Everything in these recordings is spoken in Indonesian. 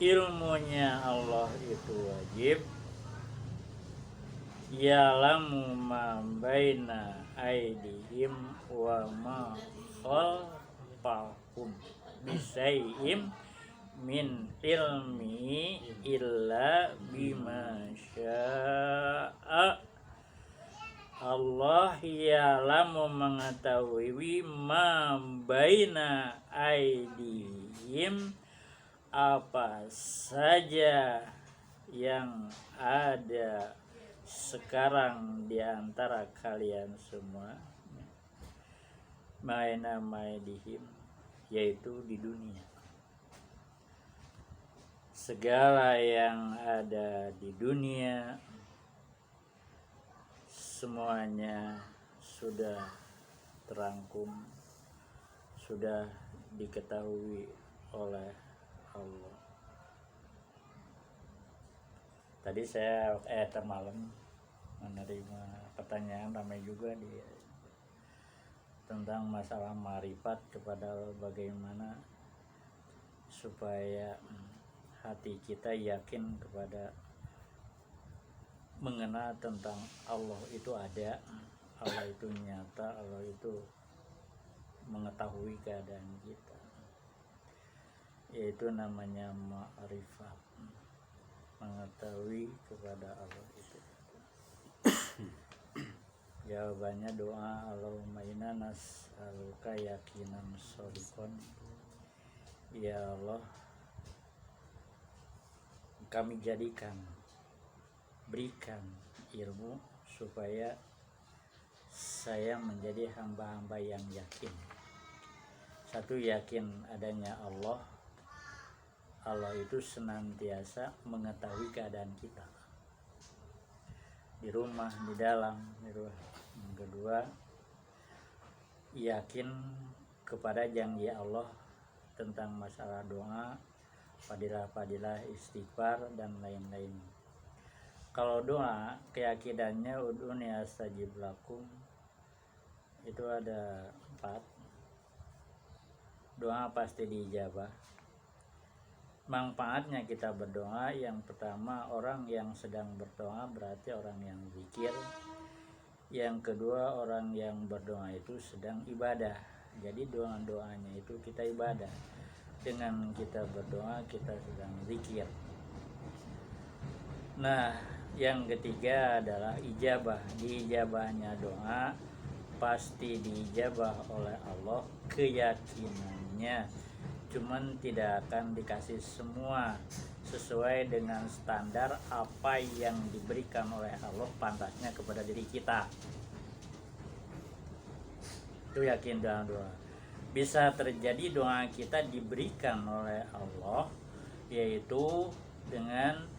ilmunya Allah itu wajib. Ya'lamu ma baina aydihim wa ma khalfahum bisayim min ilmi illa bima syaa. Allah ya'lamu mengetahui ma baina aydihim, apa saja yang ada sekarang di antara kalian semua, maina maidihim, yaitu di dunia. Segala yang ada di dunia semuanya sudah terangkum, sudah diketahui oleh Allah. Tadi saya termalam menerima pertanyaan ramai juga tentang masalah ma'rifat, kepada bagaimana supaya hati kita yakin kepada mengenal tentang Allah itu ada, Allah itu nyata, Allah itu mengetahui keadaan kita, yaitu namanya ma'rifat, mengetahui kepada Allah itu. Jawabannya doa, Allahumma inna nas'aluka yakinan shodiqon. Ya Allah, kami berikan ilmu supaya saya menjadi hamba-hamba yang yakin. Satu, yakin adanya Allah. Allah itu senantiasa mengetahui keadaan kita, di rumah, di dalam, di luar. Yang kedua, yakin kepada janji Allah tentang masalah doa, fadilah-fadilah, istighfar, dan lain-lain. Kalau doa, keyakinannya ud'uni astajib lakum, itu ada 4. Doa pasti diijabah. Manfaatnya kita berdoa, yang pertama, orang yang sedang berdoa berarti orang yang zikir. Yang kedua, orang yang berdoa itu sedang ibadah. Jadi doa-doanya itu kita ibadah. Dengan kita berdoa, kita sedang zikir. Nah, yang ketiga adalah ijabah. Diijabahnya doa pasti diijabah oleh Allah, keyakinannya. Cuman tidak akan dikasih semua sesuai dengan standar apa yang diberikan oleh Allah pantasnya kepada diri kita. Itu yakin doa. Bisa terjadi doa kita diberikan oleh Allah, yaitu dengan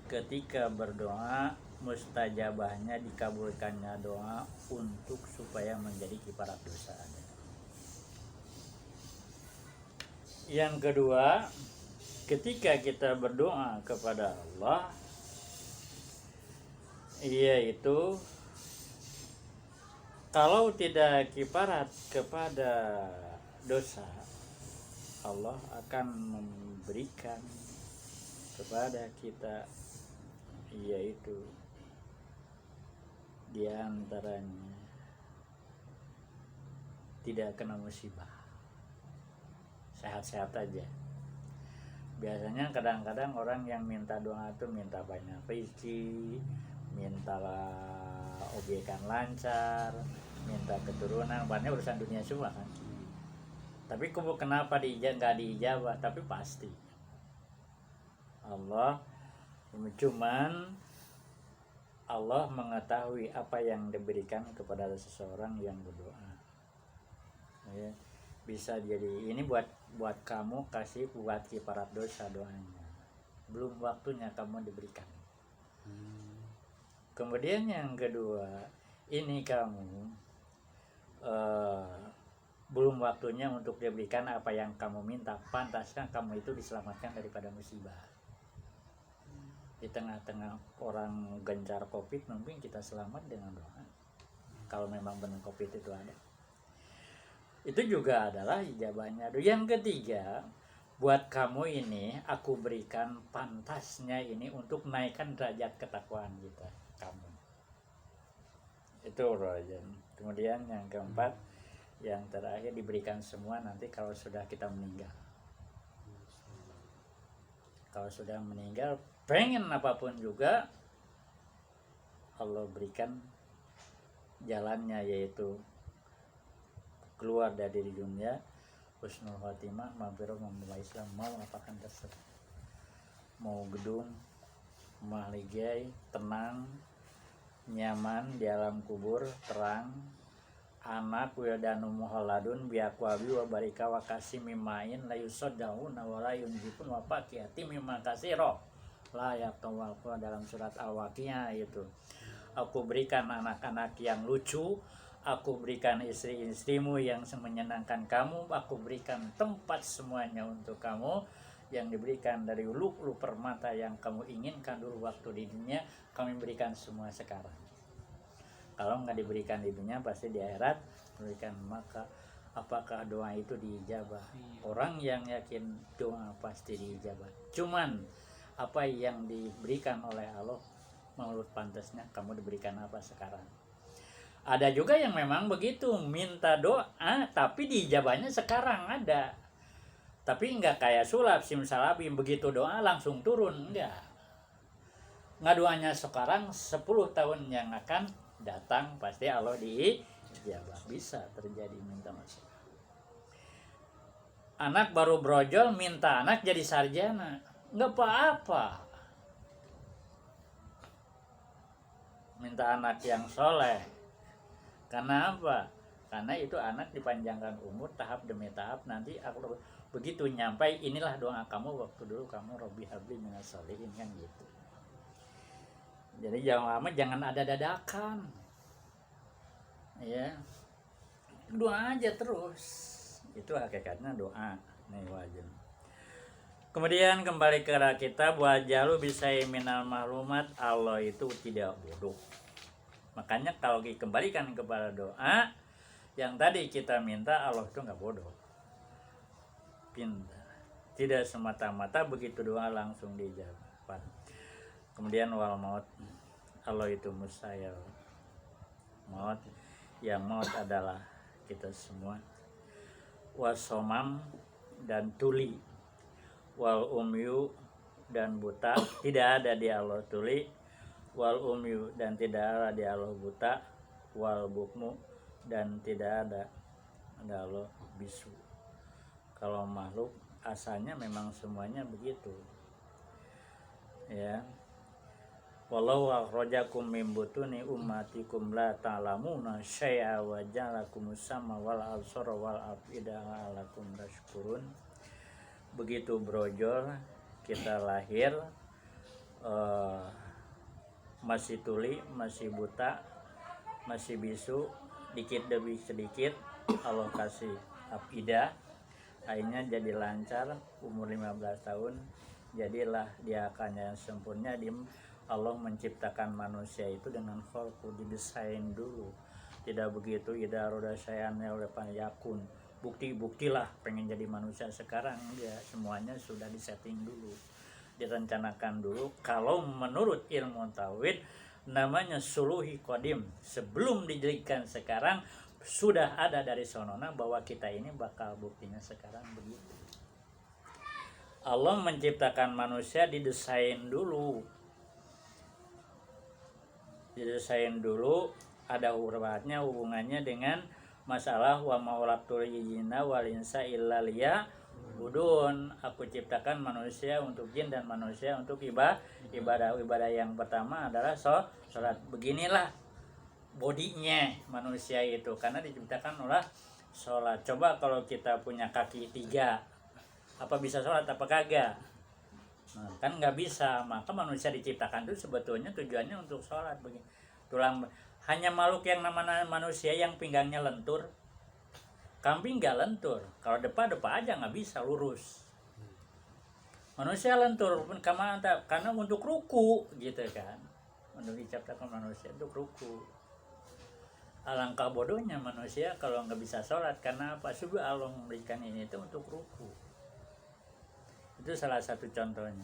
ketika berdoa mustajabahnya, dikabulkannya doa untuk supaya menjadi kifarat dosa. Yang kedua, ketika kita berdoa kepada Allah, yaitu kalau tidak kifarat kepada dosa, Allah akan memberikan kepada kita, yaitu diantaranya tidak kena musibah, sehat-sehat aja. Biasanya kadang-kadang orang yang minta doa itu minta banyak rezeki, minta obyekan lancar, minta keturunan, banyak urusan dunia semua kan. Tapi kenapa nggak diijabah? Tapi pasti Allah, cuman Allah mengetahui apa yang diberikan kepada seseorang yang berdoa. Ya, bisa jadi ini buat kamu, kasih buat kifarat dosa doanya, belum waktunya kamu diberikan. Kemudian yang kedua, ini kamu belum waktunya untuk diberikan apa yang kamu minta, pantasnya kamu itu diselamatkan daripada musibah. Di tengah-tengah orang gencar COVID, mungkin kita selamat dengan doa, kalau memang benar COVID itu ada. Itu juga adalah ijabahnya. Yang ketiga, buat kamu ini aku berikan pantasnya ini untuk naikkan derajat ketakwaan kita kamu. Itu rojan. Kemudian yang keempat, yang terakhir diberikan semua nanti kalau sudah kita meninggal. Kalau sudah meninggal, pengen apapun juga Allah berikan jalannya, yaitu keluar dari dunia husnul khotimah, maghfirah, membawa Islam, mau apakan terserah. Mau gedung, mahligai, tenang, nyaman di alam kubur, terang, anak wildanu muhalladun biaqwabi wa barika wa kasim mimain la yusaddauna wa la yunjipun wa faqiyati mimma kasiro la yaqtawal dalam surat Al-Waqiah itu. Aku berikan anak-anak yang lucu, aku berikan istri-istrimu yang menyenangkan kamu, aku berikan tempat semuanya untuk kamu yang diberikan dari ulu-ulu permata yang kamu inginkan dulu waktu di dunia, kami berikan semua sekarang. Kalau nggak diberikan di dunia, pasti di akhirat berikan. Maka apakah doa itu diijabah? Orang yang yakin doa pasti diijabah. Cuman apa yang diberikan oleh Allah menurut pantasnya, kamu diberikan apa sekarang. Ada juga yang memang begitu, minta doa tapi diijabahnya sekarang ada. Tapi enggak kayak sulap simsalabim, begitu doa langsung turun, enggak. Ngaduanya sekarang 10 tahun yang akan datang pasti Allah diijabah. Bisa terjadi minta masuk. Anak baru brojol minta anak jadi sarjana, enggak apa-apa. Minta anak yang soleh. Karena apa? Karena itu anak dipanjangkan umur tahap demi tahap, nanti aku begitu nyampai inilah doa kamu waktu dulu kamu Robbi habli minas sholihin, kan gitu. Jadi jangan ada dadakan. Ya. Doa aja terus. Itu hakikatnya doa. Nih wajib. Kemudian kembali ke kita, buat jalu bisa minal maklumat, Allah itu tidak bodoh. Makanya kalau dikembalikan kepada doa yang tadi kita minta, Allah itu nggak bodoh, pintar. Tidak semata-mata begitu doa langsung dijawab. Kemudian wal maut, Allah itu mustahil maut. Yang maut adalah kita semua. Wasomam dan tuli, wal umyu dan buta, tidak ada di Allah tuli, wal umyu dan tidak ada di Allah buta, wal bukmu dan tidak ada Allah bisu. Kalau makhluk asalnya memang semuanya begitu, ya. Walau akhrajakum min butuni ummatikum la ta'lamuna syai'a wa ja'alakumus sama wal absara wal afida la'allakum tashkurun. Begitu brojol kita lahir, masih tuli, masih buta, masih bisu, dikit demi sedikit Allah kasih afidah, akhirnya jadi lancar. Umur 15 tahun jadilah dia akan yang sempurna. Allah menciptakan manusia itu dengan khalqu, didesain dulu. Tidak begitu ida roda sayannya oleh yakun, bukti-buktilah pengen jadi manusia sekarang. Ya, semuanya sudah disetting dulu, direncanakan dulu. Kalau menurut ilmu tauhid namanya suluhi qadim, sebelum dijadikan sekarang sudah ada dari sonona bahwa kita ini bakal buktinya sekarang begitu. Allah menciptakan manusia didesain dulu. Didesain dulu, ada hubungannya dengan masalah wa maulaktul jinna wal insa illa liya'budun. Aku ciptakan manusia untuk jin dan manusia untuk ibadah. Ibadah yang pertama adalah sholat. Beginilah bodinya manusia itu, karena diciptakan oleh sholat. Coba kalau kita punya kaki 3, apa bisa sholat apa kagak? Nah, kan nggak bisa. Maka manusia diciptakan itu sebetulnya tujuannya untuk sholat. Tulang hanya makhluk yang namanya manusia yang pinggangnya lentur. Kambing nggak lentur, kalau depa aja nggak bisa lurus. Manusia lentur karena untuk ruku gitu kan. Untuk diciptakan manusia untuk ruku. Alangkah bodohnya manusia kalau nggak bisa sholat. Karena apa? Sudah Allah memberikan ini itu untuk ruku. Itu salah satu contohnya.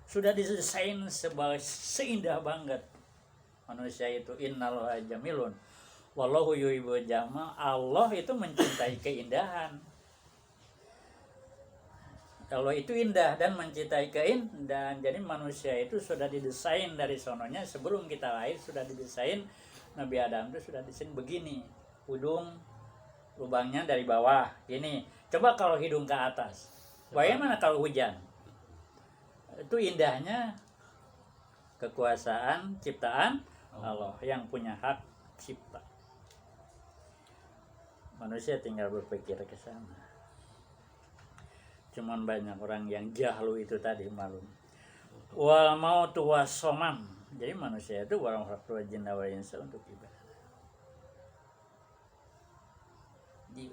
Sudah didesain seindah banget. Manusia itu innallaha jamilun wallahu yuhibbul jamal. Allah itu mencintai keindahan. Allah itu indah dan mencintai keindahan. Jadi manusia itu sudah didesain dari sononya sebelum kita lahir, sudah didesain. Nabi Adam itu sudah desain begini, hidung lubangnya dari bawah gini. Coba kalau hidung ke atas, bagaimana kalau hujan? Itu indahnya kekuasaan ciptaan Allah yang punya hak cipta. Manusia tinggal berpikir ke sana. Cuman banyak orang yang jahlu itu tadi, malum. Wal mautu wasomam. Jadi manusia itu warang waktu jinna wal insa untuk ibadah.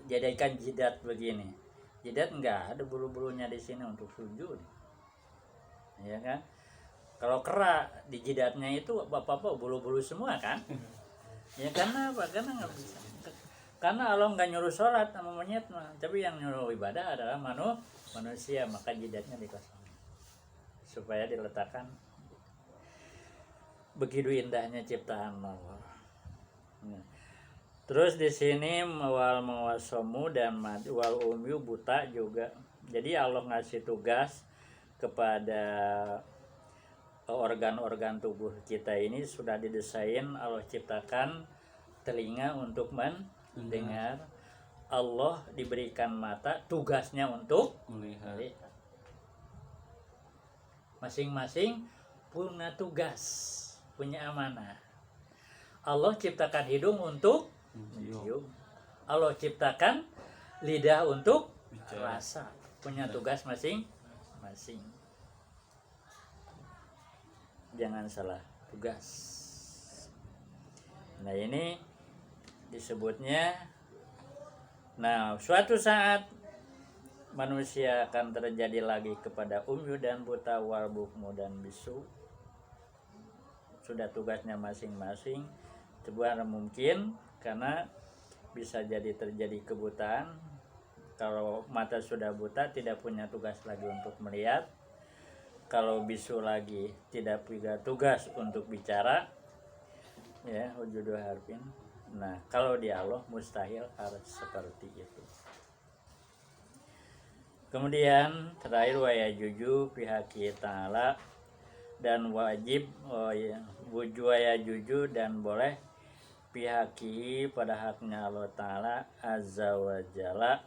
Jadikan jidat begini. Jidat enggak ada bulu-bulunya di sini untuk sujud. Ya kan? Kalau kera di jidatnya itu bapak-bapak bulu-bulu semua kan? Ya karena apa? Karena nggak bisa. Karena Allah nggak nyuruh sholat sama monyet mah, tapi yang nyuruh ibadah adalah manusia, maka jidatnya dikosongin supaya diletakkan. Begitu indahnya ciptaan Allah. Nah, terus di sini wal mawasomu dan wal umyu buta juga. Jadi Allah ngasih tugas kepada organ-organ tubuh kita ini sudah didesain, Allah ciptakan telinga untuk mendengar. Allah diberikan mata, tugasnya untuk melihat. Masing-masing punya tugas, punya amanah. Allah ciptakan hidung untuk mencium. Allah ciptakan lidah untuk rasa. Punya tugas masing-masing. Jangan salah tugas. Nah ini disebutnya, nah suatu saat manusia akan terjadi lagi kepada umyu dan buta wal bukmu dan bisu. Sudah tugasnya masing-masing. Sebuah mungkin karena bisa jadi terjadi kebutaan. Kalau mata sudah buta tidak punya tugas lagi untuk melihat. Kalau bisu lagi tidak punya tugas untuk bicara. Ya, wujudu harfin. Nah, kalau di Allah mustahil harus seperti itu. Kemudian terakhir wa yajuju pihak ta'ala dan wajib wujud yajuju dan boleh pihaki pada haknya Allah Ta'ala azza wa jalla.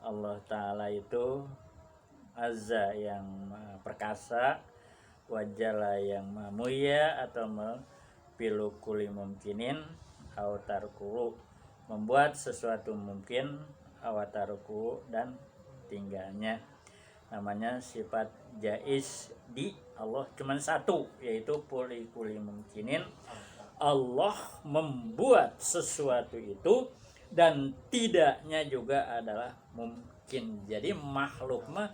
Allah Ta'ala itu azza yang perkasa, wajalla yang mulia atau pilu kuli mungkinin awatarku membuat sesuatu mungkin awatarku dan tinggalnya. Namanya sifat jaiz di Allah cuma satu, yaitu kuli mungkinin. Allah membuat sesuatu itu dan tidaknya juga adalah mungkin. Jadi makhluk mah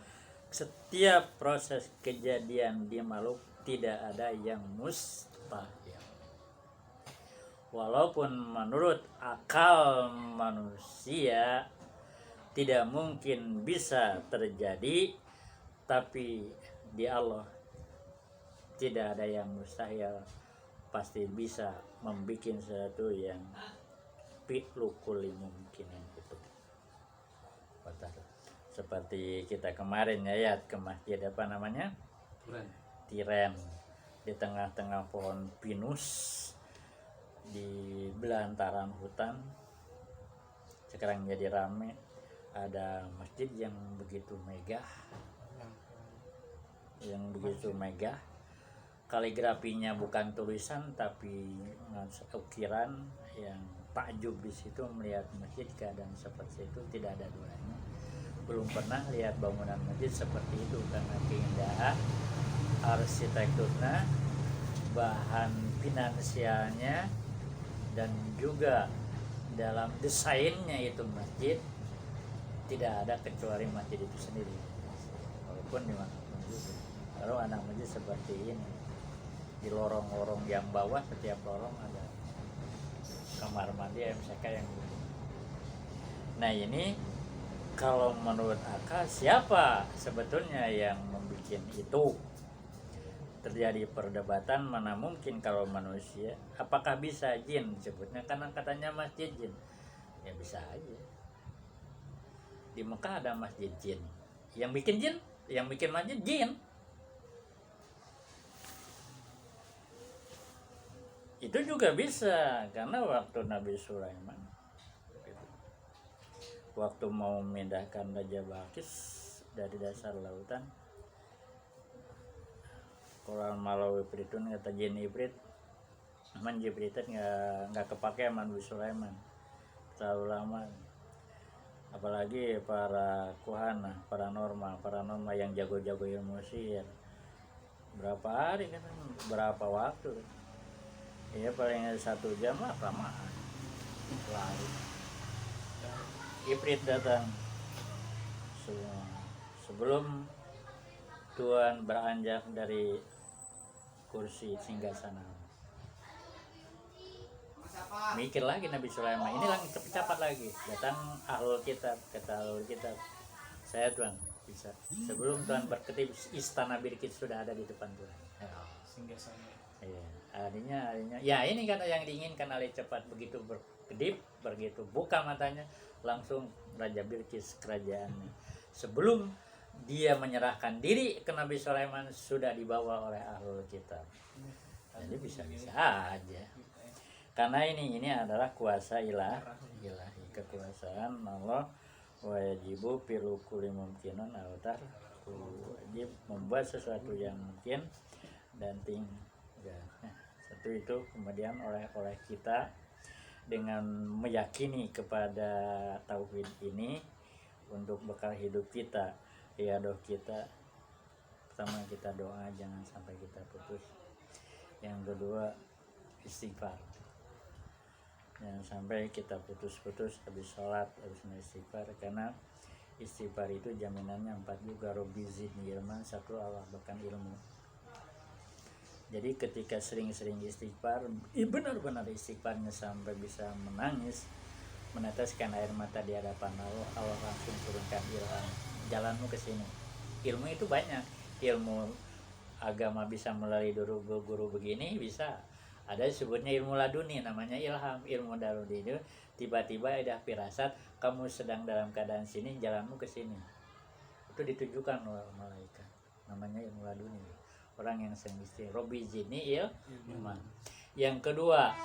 setiap proses kejadian di makhluk tidak ada yang mustahil. Walaupun menurut akal manusia tidak mungkin bisa terjadi, tapi di Allah tidak ada yang mustahil. Pasti bisa membuat sesuatu yang fi'lukuli mungkin itu. Seperti kita kemarin ya ke masjid apa namanya? Tiren. Di tengah-tengah pohon pinus, di belantaran hutan. Sekarang jadi rame. Ada masjid yang begitu megah, kaligrafinya bukan tulisan tapi ukiran yang takjub di situ melihat masjid keadaan seperti itu, tidak ada duanya. Belum pernah lihat bangunan masjid seperti itu karena keindahan arsitekturnya, bahan finansialnya, dan juga dalam desainnya itu masjid tidak ada kecuali masjid itu sendiri. Walaupun di mana-mana juga. Kalau anak masjid seperti ini, di lorong-lorong yang bawah setiap lorong ada kamar mandi MCK yang dulu. Nah ini Kalau menurut akal, siapa sebetulnya yang membuat itu? Terjadi perdebatan, mana mungkin kalau manusia. Apakah bisa jin sebutnya, karena katanya masjid jin. Ya bisa aja. Di Mekah ada masjid jin. Yang bikin jin, yang bikin masjid jin. Itu juga bisa, karena waktu Nabi Sulaiman waktu mau memindahkan Raja Balkis dari dasar lautan, Quran malau Ifritun, kata jin Ifrit, man Jibritan nggak kepake sama Nabi Sulaiman terlalu lama. Apalagi para kuhana, paranormal yang jago-jago ilmu sihir, berapa hari kan, berapa waktu kan? Ya paling 1 jam lah kelamaan. Lalu Ifrit datang sebelum Tuhan beranjak dari kursi singgasana. Mikir lagi Nabi Sulaiman, ini langsung cepat lagi datang ahlul kitab, kata ahlul kitab, saya Tuhan bisa sebelum Tuhan berketip istana Bilqis sudah ada di depan Tuhan. Singgasana. Iya, artinya ya ini kan yang diinginkan oleh cepat, begitu berkedip, begitu buka matanya langsung Raja Bilqis kerajaannya. Sebelum dia menyerahkan diri ke Nabi Sulaiman sudah dibawa oleh ahlul kitab. Jadi bisa-bisa aja. Karena ini adalah kuasa ilahi, kekuasaan Allah. Wajibu pilu kuli mungkinan autar, wajib membuat sesuatu yang mungkin dan tinggal. Satu itu kemudian oleh kita dengan meyakini kepada tauhid ini untuk bekal hidup kita, riadoh kita. Pertama kita doa jangan sampai kita putus. Yang kedua istighfar. Jangan sampai kita putus-putus habis sholat, habis istighfar, karena istighfar itu jaminannya 4 juga. Robbi zidni ilman, 1 Allah bahkan ilmu. Jadi ketika sering-sering istighfar, benar-benar istighfarnya sampai bisa menangis, meneteskan air mata di hadapan Allah, Allah langsung turunkan ilham, jalanmu ke sini. Ilmu itu banyak, ilmu agama bisa melalui guru begini bisa. Ada disebutnya ilmu laduni, namanya ilham. Ilmu laduni itu tiba-tiba ada firasat kamu sedang dalam keadaan sini, jalanmu ke sini. Itu ditujukan oleh malaikat. Namanya ilmu laduni. Orang yang sering istighfar, Robbi zidni ilman. Yang kedua,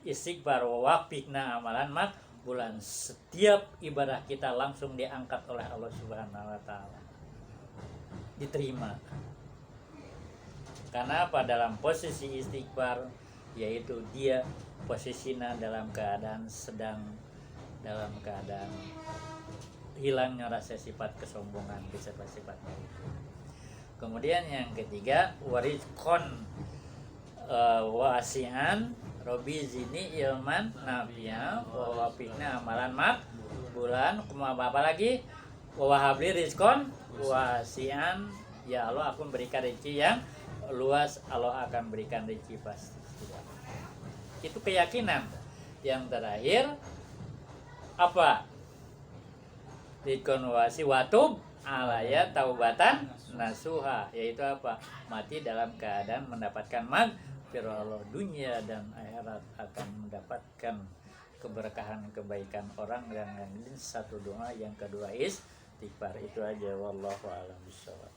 istighfar wa waqfikna amalan bulan. Setiap ibadah kita langsung diangkat oleh Allah Subhanahu wa taala. Diterima. Karena apa? Dalam posisi istighfar, yaitu dia posisinya dalam keadaan sedang dalam keadaan hilangnya rasa sifat kesombongan, sifat Kemudian yang ketiga, warizqon wasi'an Robbi zidni ilman nafi'a wa wafiqna amalan bulan. Kemudian apa lagi? Wa habli rizqon wasi'an, ya Allah aku berikan rezeki yang luas, Allah akan berikan rezeki pasti. Itu keyakinan. Yang terakhir apa? Dikonwasi watub alaya taubatan nasuha, yaitu apa? Mati dalam keadaan mendapatkan magfirah Allah, dunia dan akhirat akan mendapatkan keberkahan kebaikan orang yang satu doa, yang kedua istighfar. Itu aja, wallahu a'lam bishawab.